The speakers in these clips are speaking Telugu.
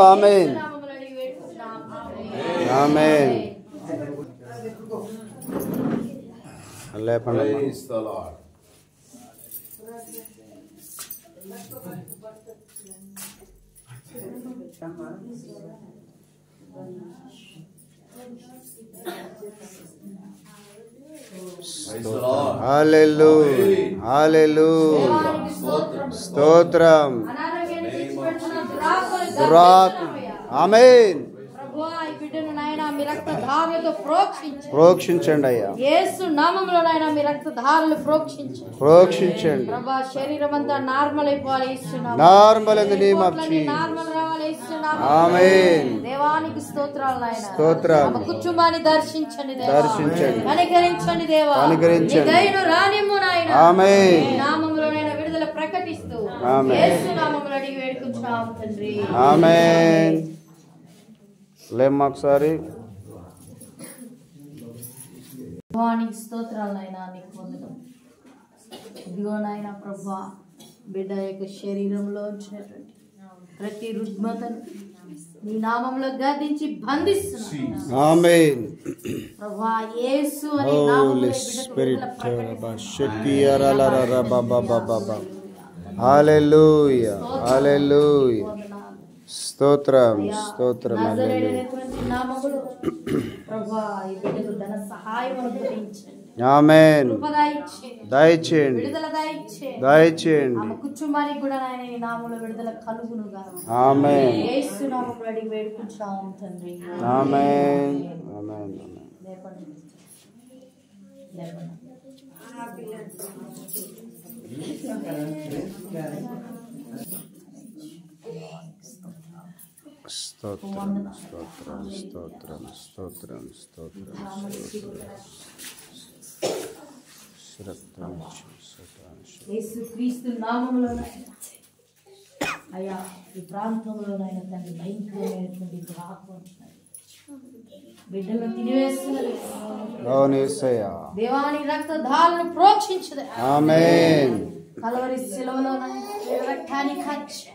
ఆమేన్ ఆమేన్. లేపండి. Praise the Lord. హల్లెలూయా హల్లెలూయా. స్తోత్రం. ఆమేన్. ప్రోక్షించండి అయ్యా. యేసు నామములో నాయనా మీ రక్తధారలు ప్రోక్షించండి ప్రభా. శరీరం అంతా నార్మల్ అయిపోవాలి ఇస్తున్నాము. Normal in the name of Jesus. Normal రావాలి ఇస్తున్నాము. ఆమేన్. దేవానికి స్తోత్రాలు నాయనా. స్తోత్రం. మా కుటుంబాన్ని దర్శించండి దేవా. దర్శించండి. కనికరించండి దేవా. కనికరించండి. నీ దయను రానిమ్ము నాయనా. ఆమేన్. నీ నామములో నాయనా విడుదల ప్రకటిస్తూ ఆమేన్. యేసు నామములో అడిగి వేడుకుంటున్నాము తండ్రి. ఆమేన్. లేమ్మా ఒకసారి. దేవానికి స్తోత్రాలు నాయనా. నీకు వందనం. ఇదిగో నాయనా ప్రభా, బిడ్డ యొక్క శరీరంలో వచ్చినటువంటి ప్రతి రుగ్మతను నీ నామంలో గద్దించి బంధిస్తున్నాను. ఆమేన్. ప్రభా యేసు అనే హోలీ నామములో స్పిరిట్ షకియరలరర బాబా. హల్లెలూయా హల్లెలూయా. స్తోత్రం స్తోత్రం. నజరేయుడైనటువంటి నామములో ప్రభా ఈ బిడ్డకు ధన సహాయం అనుగ్రహించండి. ఆమేన్. కృప దయచేయండి. దయచేయండి విడుదల దయచేయండి. దయచేయండి. ఆమె కుటుంబానికి కూడా నాయన నీ నామములో విడుదల కలుగును గాక. ఆమేన్. యేసు నామములో అడిగి వేడుకుంటున్నాము తండ్రి. ఆమేన్ ఆమేన్. లేపండి. లేపండి. స్తోత్రం స్తోత్రం స్తోత్రం స్తోత్రం స్తోత్రం స్తోత్రం. యేసుక్రీస్తు నామములో అయ్యా ఈ ప్రాంతంలో నాయన తండ్రి భయంకరమైనటువంటి ఆత్మ బిడ్డలను తినివేస్తున్నది. అవును యేసయ్యా. దేవాని రక్తధారను ప్రోక్షించదు. ఆమేన్. కలవరి శిలువలో రక్తాన్ని ఖర్చు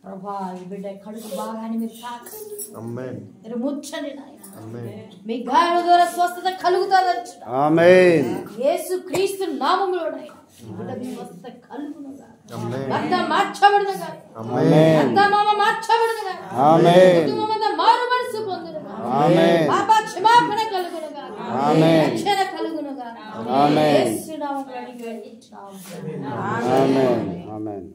ప్రభా ఈ బిడ్డ కడుపు భాగాన్ని మీరు తాకండి. ఆమేన్. మీరు ముచ్చండి నాయన. ఆమేన్. మీ గాయాల ద్వారా స్వస్థత కలుగుతాదంట. ఆమేన్. యేసుక్రీస్తు నామములో నాయన బిడ్డకు స్వస్థత కలుగును గాక. ఆమేన్. రక్తం మార్చబడును గాక. ఆమేన్. రక్తమామ మార్చబడును గాక. ఆమేన్. కుటుంబమంతా మారు మనసు పొందును గాక. ఆమేన్. పాప క్షమాపణ కలుగును గాక. ఆమేన్. రక్షణ కలుగును గాక. ఆమేన్. యేసు నామములో అడిగి వేడుకుంటున్నాము. ఆమేన్ ఆమేన్.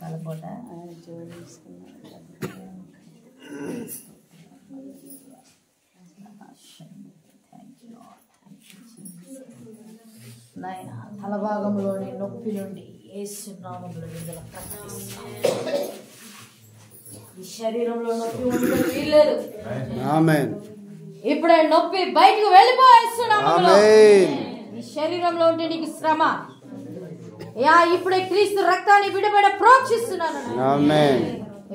తలపోట నాయన తల భాగంలోని నొప్పి నుండి యేసు నామములో విడుదల ప్రకటిస్తున్నాము. ఈ శరీరంలో నొప్పి ఉండడం వీల్లేదు. ఆమేన్. ఇప్పుడే నొప్పి బయటకు వెళ్ళిపోయేస్తున్నాము. ఆమేన్. ఈ శరీరంలో ఉంటే నీకు శ్రమ యా ఇప్పుడే క్రీస్తు రక్తాన్ని బిడ్డ ప్రోక్షిస్తున్నాను. ఆమేన్.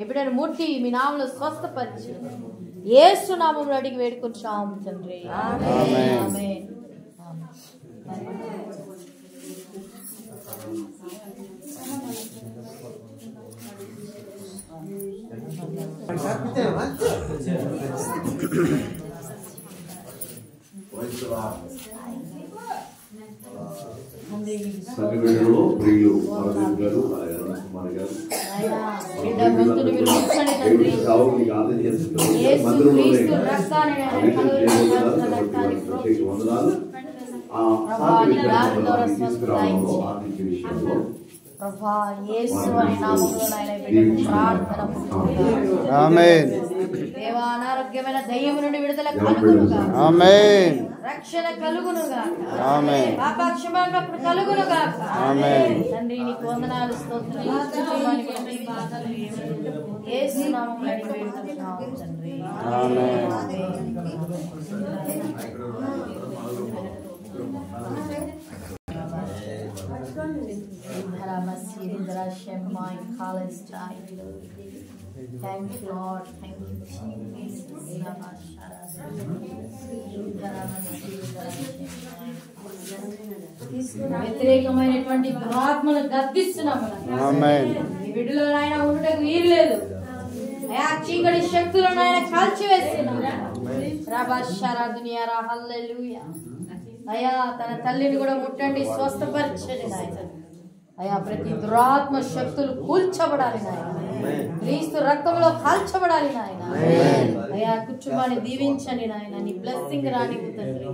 ఎప్పుడైనా ముట్టి మీ నామములో స్వస్థపరిచి యేసు నామములో అడిగి వేడుకుంటున్నాము తండ్రి. ఆమేన్. ఆమేన్. సభ్యులు ప్రియులు వరదరాజు గారు, కుమార్ గారు, బిడ్డ గొంతును మీరు ముట్టండి తండ్రి. యేసు క్రీస్తు రక్తాన్ని వందనాలు. ప్రభా యేసు అనే నామములో నాయన బిడ్డకు ప్రార్థన. ఆమేన్. దేవా అనారోగ్యమైన దయ్యము నుండి విడుదల కలుగునుగా. ఆమేన్. రక్షణ కలుగునుగా. ఆమేన్. పాప క్షమాపణ కలుగునుగా. ఆమేన్. తండ్రి నీకు వందనాలు స్తోత్రాలు. యేసు నామములో అడిగి వేడుకుంటున్నాము తండ్రి. ఆమేన్. Thank you, Lord. Thank you, Jesus. వ్యతిరేకమైనటువంటి దురాత్మను గద్దిస్తున్నాము. ఆమేన్. ఈ బిడ్డలో నాయన ఉండటకు వీలు లేదు. అయా చీకటి శక్తులను ఆయన కాల్చివేస్తున్నాము. రాబాషారాధునియారా హల్లెలూయా. అయా తన తల్లిని కూడా ముట్టండి, స్వస్థపరచండి నాయన. అయా ప్రతి దురాత్మ శక్తులు కూల్చబడాలి నాయన. క్రీస్తు రక్తంలో కాల్చబడాలి నాయన. అయా కుటుంబాన్ని దీవించండి నాయన. నీ బ్లెస్సింగ్ రానివ్వు తండ్రి.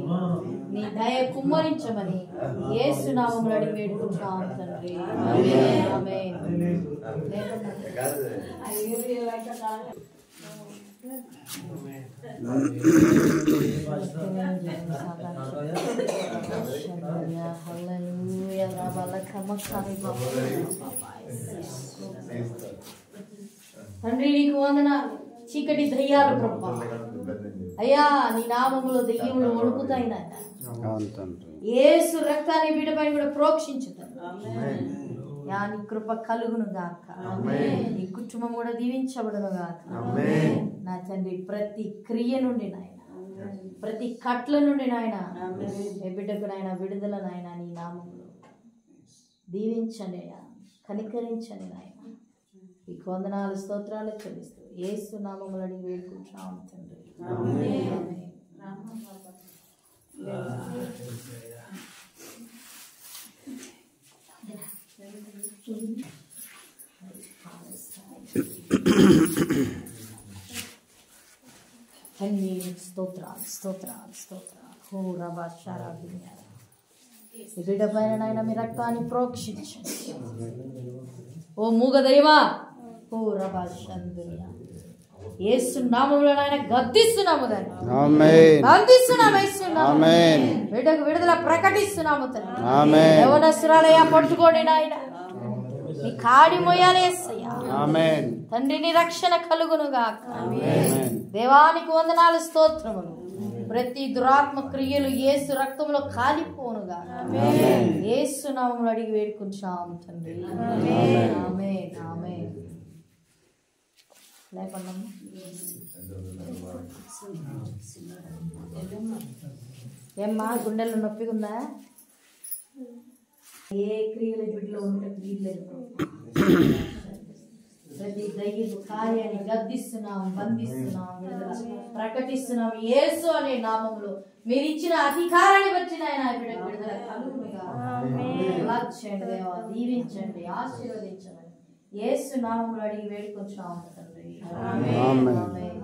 నీ దయ కుమ్మరించమని యేసు నామములో అడిగి వేడుకుంటున్నాం తండ్రి. ఆమేన్. ఆమేన్. తండ్రి నీకు వందనాలు. చీకటి దయ్యాలు ప్రభా, అయ్యా నీ నామములో దయ్యములు వణుకుతాయి నాయన. యేసు రక్తాన్ని బిడ్డపై కూడా ప్రోక్షించుతాను. యా నీ కృప కలుగును గాక. నీ కుటుంబం కూడా దీవించబడును గాక. నా తండ్రి ప్రతి క్రియ నుండి నాయన, ప్రతి కట్ల నుండి నాయన ఏ బిడ్డకు నాయన విడుదల నాయన నీ నామములో దీవించండి, కనికరించండి నాయన. ఈ వందనాలు స్తోత్రాలు చెల్లిస్తూ యేసు నామములో అడిగి వేడుకుంటున్నాం తండ్రి. స్తోత్రాలు స్తోత్రాలు స్తోత్రాలు. ఓ రబాషారాధునియారా బిడ్డ పైన నాయన మీ రక్తాన్ని ప్రోక్షించండి. ఓ మూగదైవా, ఓ రబాషందునియా యేసు నామములో నాయన గద్దిస్తున్నాము దాన్ని. ఆమేన్. గద్దిస్తున్నాము యేసు నామములో. ఆమేన్. బిడ్డకు విడుదల ప్రకటిస్తున్నాము తండ్రి. ఆమేన్. యవనస్తురాలయ్యా పట్టుకోండి నాయన, నీ కాడి మోయాలి యేసయ్యా. ఆమేన్. తండ్రి నీ రక్షణ కలుగును గాక. ఆమేన్. దేవానికి వందనాలు స్తోత్రములు. ప్రతి దురాత్మ క్రియలు యేసు రక్తంలో కాలిపోనుగా. యేసు నామములో అడిగి వేడుకుంటున్నాం తండ్రి. ఆమేన్. ఆమేన్. ఆమేన్. లేకుండా ఏమ్మా గుండెల్లో నొప్పిగా ఉందా? ఏ క్రియల బిడ్డలో ఉండటం వీల్లేదు. ప్రతి దయ్యపు కార్యాన్ని గద్దిస్తున్నాం, బంధిస్తున్నాం, ప్రకటిస్తున్నాం యేసు అనే నామములో. మీరు ఇచ్చిన అధికారాన్ని బట్టి నాయన బిడ్డకు విడుదల కలుగునుగా. లక్ష్యండి దేవా, దీవించండి, ఆశీర్వదించండి. యేసు నామములో అడిగి వేడుకొచ్చాం తండ్రి. ఆమేన్. ఆమేన్.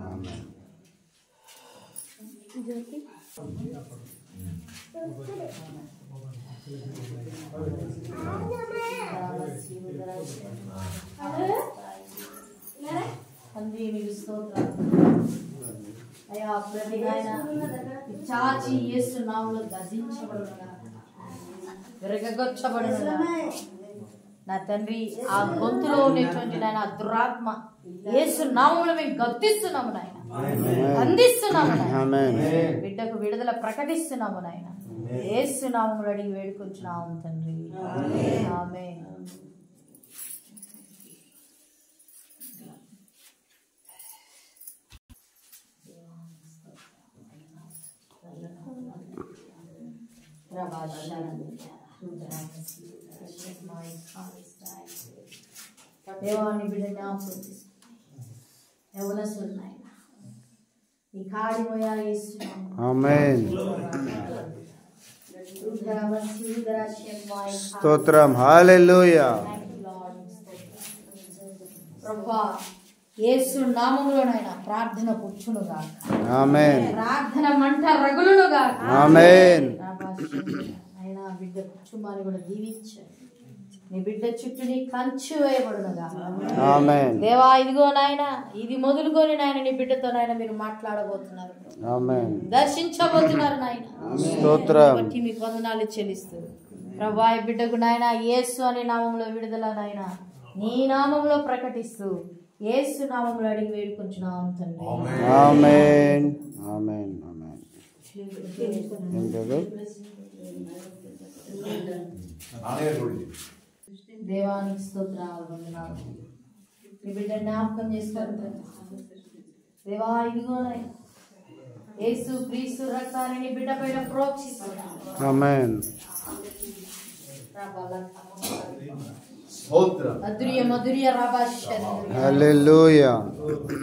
అయ్యా ప్రతి నాయన చాచి యేసు నామములో గద్దించబడునుగా, విరగగొచ్చబడునుగా. నా తండ్రి ఆ గొంతులో ఉన్నటువంటి నాయన దురాత్మ యేసు నామములో మేము గద్దిస్తున్నాము నాయన, అందిస్తున్నాము నాయన. బిడ్డకు విడుదల ప్రకటిస్తున్నాము నాయన. యేసు నామములో అడిగి వేడుకొచ్చున్నాము తండ్రి. ఆమేన్. దేవాన్ని బిడ్డ జ్ఞాపకం యవనస్తులు నాయన ఈ కాడి మోయాలి యేసునామములో. ఆమేన్. స్తోత్రం. హల్లెలూయా. ప్రభువా యేసు నామములోనైనా ప్రార్థన పుచ్చునుగా. ఆమేన్. ప్రార్థన మంట రగులునుగా. ఆమేన్. అయినా బిడ్డ కుటుంబాన్ని కూడా దీవించండి. నీ బిడ్డ చుట్టూ నీ కంచు వేయబడునుగా. ఆమేన్. దేవా ఇదిగో నాయన, ఇది మొదలుకొని నాయన నీ బిడ్డతో నాయన మీరు మాట్లాడబోతున్నారు, ఆమేన్. దర్శించబోతున్నారు నాయన. స్తోత్రం. బట్టి మీకు వందనాలు చెల్లిస్తూ ప్రభువా ఈ బిడ్డకు నాయన యేసు అనే నామంలో విడుదల నాయన నీ నామంలో ప్రకటిస్తూ యేసు నామంలో అడిగి వేడుకుంటున్నాం తండ్రి. ఆమేన్. ఆమేన్. ఆమేన్. దేవానికి స్తోత్రాలు, వందనాలు. నీ బిడ్డ జ్ఞాపకం చేసుకోండి దేవా. ఇదిగోనయ్యా యేసు క్రీస్తు రక్తాన్ని నీ బిడ్డ పైన ప్రోక్షిస్తున్నా. ఆమేన్. మధుర్య హల్లెలూయా.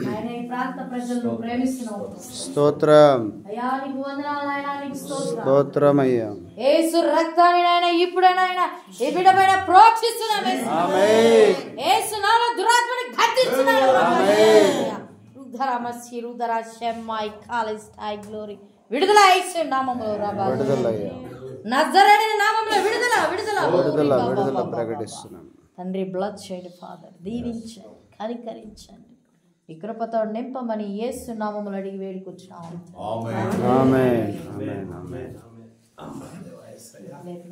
ఆయన ఈ ప్రాంత ప్రజలను ప్రేమిస్తున్నావు. స్తోత్రం. అయ్యా నీకు వందనాలు నాయనా, నీకు స్తోత్రం. స్తోత్రం అయ్యా. యేసు రక్తాన్ని నాయనా ఇప్పుడైనా ఈ బిడ్డ పైన ప్రోక్షిస్తున్నాం. ఆమేన్. యేసు నామములో దురాత్మని గద్దించున్నాను. ఆమేన్. విడుదల యేసు నామములో రాబా. విడుదల అయ్యా. నజరేయుని నామములో విడుదల విడుదల విడుదల విడుదల ప్రకటిస్తున్నాం. తండ్రి బ్లడ్ షెడ్ ఫాదర్ దీవించండి, కనికరించండి, ఈ కృపతో నింపమని యేసు నామములో అడిగి వేడుకొచ్చున్నాము. ఆమేన్. ఆమేన్. ఆమేన్. ఆమేన్. ఆమేన్.